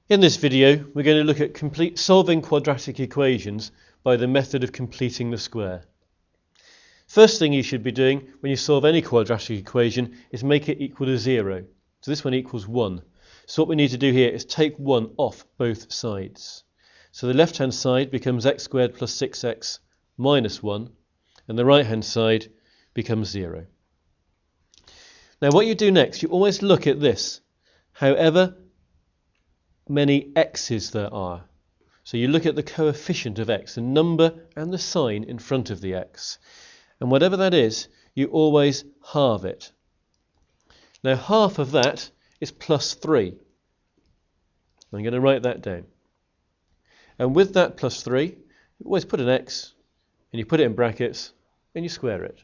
In this video, we're going to look at solving quadratic equations by the method of completing the square. First thing you should be doing when you solve any quadratic equation is make it equal to 0. So this one equals 1. So what we need to do here is take 1 off both sides. So the left-hand side becomes x squared plus 6x minus 1, and the right-hand side becomes 0. Now what you do next, you always look at this, however many x's there are. So you look at the coefficient of x, the number and the sign in front of the x. And whatever that is, you always halve it. Now half of that is plus 3. I'm going to write that down. And with that plus 3, you always put an x, and you put it in brackets, and you square it.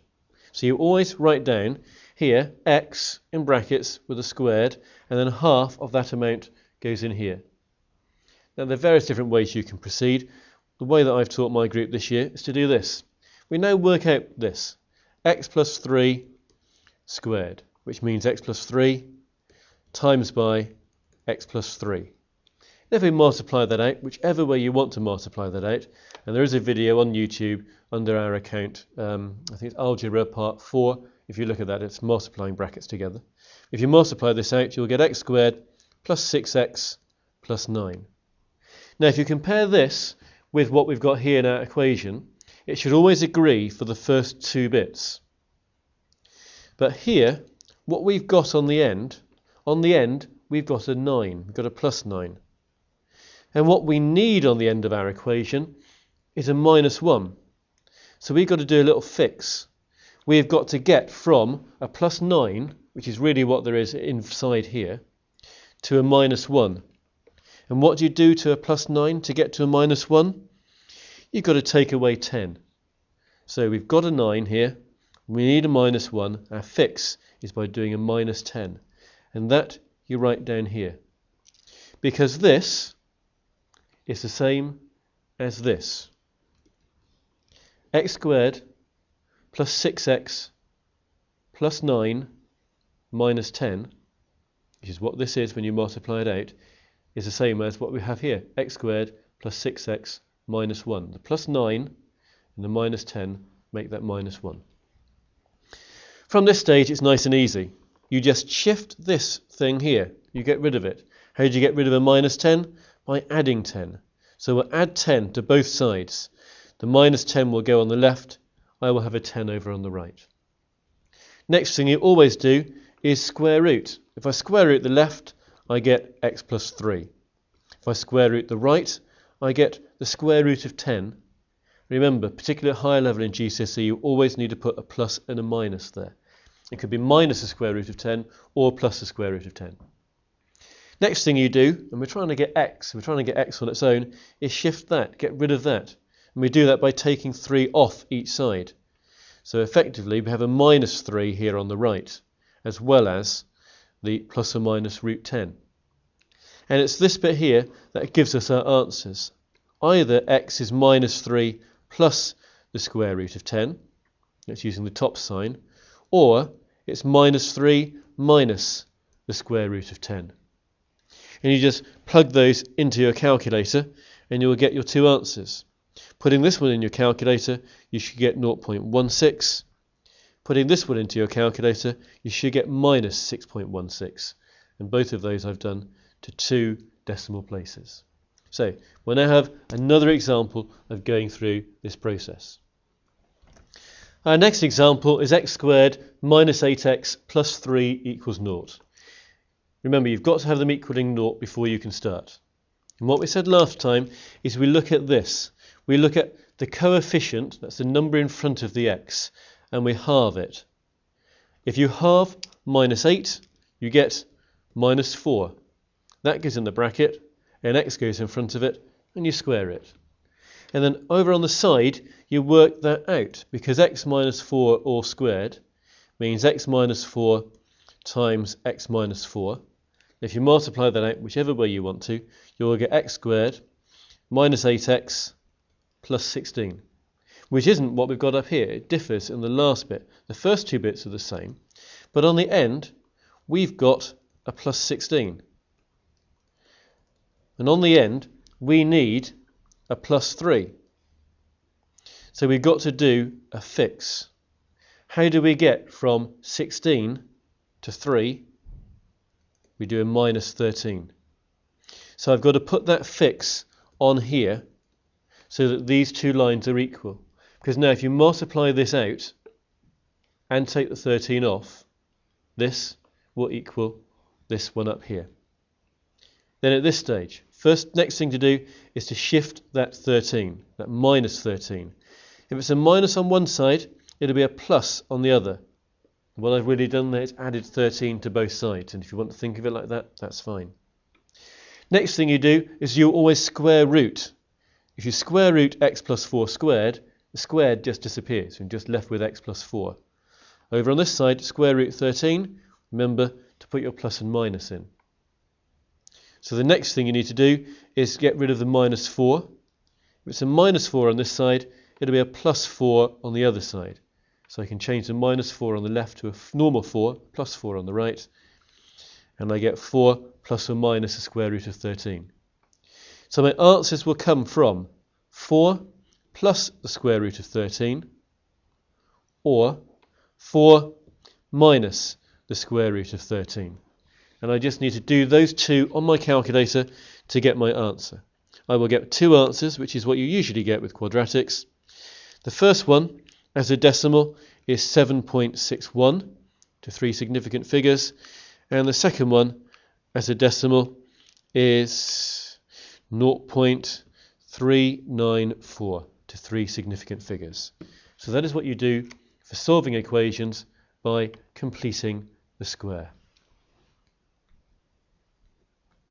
So you always write down here x in brackets with a squared, and then half of that amount goes in here. Now there are various different ways you can proceed. The way that I've taught my group this year is to do this. We now work out this, x plus 3 squared, which means x plus 3 times by x plus 3. If we multiply that out, whichever way you want to multiply that out, and there is a video on YouTube under our account, I think it's Algebra Part 4, if you look at that it's multiplying brackets together. If you multiply this out, you'll get x squared plus 6x plus 9. Now if you compare this with what we've got here in our equation, it should always agree for the first two bits. But here, what we've got on the end we've got a 9, we've got a plus 9. And what we need on the end of our equation is a minus 1. So we've got to do a little fix. We've got to get from a plus 9, which is really what there is inside here, to a minus 1. And what do you do to a plus 9 to get to a minus 1? You've got to take away 10. So we've got a 9 here. We need a minus 1. Our fix is by doing a minus 10. And that you write down here. Because this is the same as this. X squared plus 6x plus 9 minus 10, which is what this is when you multiply it out, is the same as what we have here. X squared plus 6x minus 1. The plus 9 and the minus 10 make that minus 1. From this stage it's nice and easy. You just shift this thing here. You get rid of it. How do you get rid of a minus 10? By adding 10. So we'll add 10 to both sides. The minus 10 will go on the left. I will have a 10 over on the right. Next thing you always do is square root. If I square root the left, I get x plus 3. If I square root the right, I get the square root of 10. Remember, particularly at higher level in GCSE, you always need to put a plus and a minus there. It could be minus the square root of 10 or plus the square root of 10. Next thing you do, and we're trying to get x on its own, is shift that, get rid of that. And we do that by taking 3 off each side. So effectively we have a minus 3 here on the right, as well as the plus or minus root 10. And it's this bit here that gives us our answers. Either x is minus 3 plus the square root of 10, that's using the top sign, or it's minus 3 minus the square root of 10. And you just plug those into your calculator and you will get your two answers. Putting this one in your calculator, you should get 0.16. Putting this one into your calculator, you should get minus 6.16. And both of those I've done to 2 decimal places. So we'll now have another example of going through this process. Our next example is x squared minus 8x plus 3 equals 0. Remember, you've got to have them equaling 0 before you can start. And what we said last time is we look at this. We look at the coefficient, that's the number in front of the x, and we halve it. If you halve minus 8, you get minus 4. That goes in the bracket, and x goes in front of it, and you square it. And then over on the side, you work that out, because x minus 4 all squared means x minus 4 times x minus 4. If you multiply that out whichever way you want to, you will get x squared minus 8x plus 16, which isn't what we've got up here. It differs in the last bit. The first two bits are the same, but on the end we've got a plus 16. And on the end, we need a plus 3. So we've got to do a fix. How do we get from 16 to 3? We do a minus 13. So I've got to put that fix on here so that these two lines are equal. Because now if you multiply this out and take the 13 off, this will equal this one up here. Then at this stage, next thing to do is to shift that 13, that minus 13. If it's a minus on one side, it'll be a plus on the other. What I've really done there is added 13 to both sides, and if you want to think of it like that, that's fine. Next thing you do is you always square root. If you square root x plus 4 squared, the squared just disappears. You're just left with x plus 4. Over on this side, square root 13, remember to put your plus and minus in. So the next thing you need to do is get rid of the minus 4. If it's a minus 4 on this side, it'll be a plus 4 on the other side. So I can change the minus 4 on the left to a normal 4, plus 4 on the right, and I get 4 plus or minus the square root of 13. So my answers will come from 4 plus the square root of 13, or 4 minus the square root of 13. And I just need to do those two on my calculator to get my answer. I will get two answers, which is what you usually get with quadratics. The first one, as a decimal, is 7.61 to 3 significant figures. And the second one, as a decimal, is 0.394 to 3 significant figures. So that is what you do for solving equations by completing the square.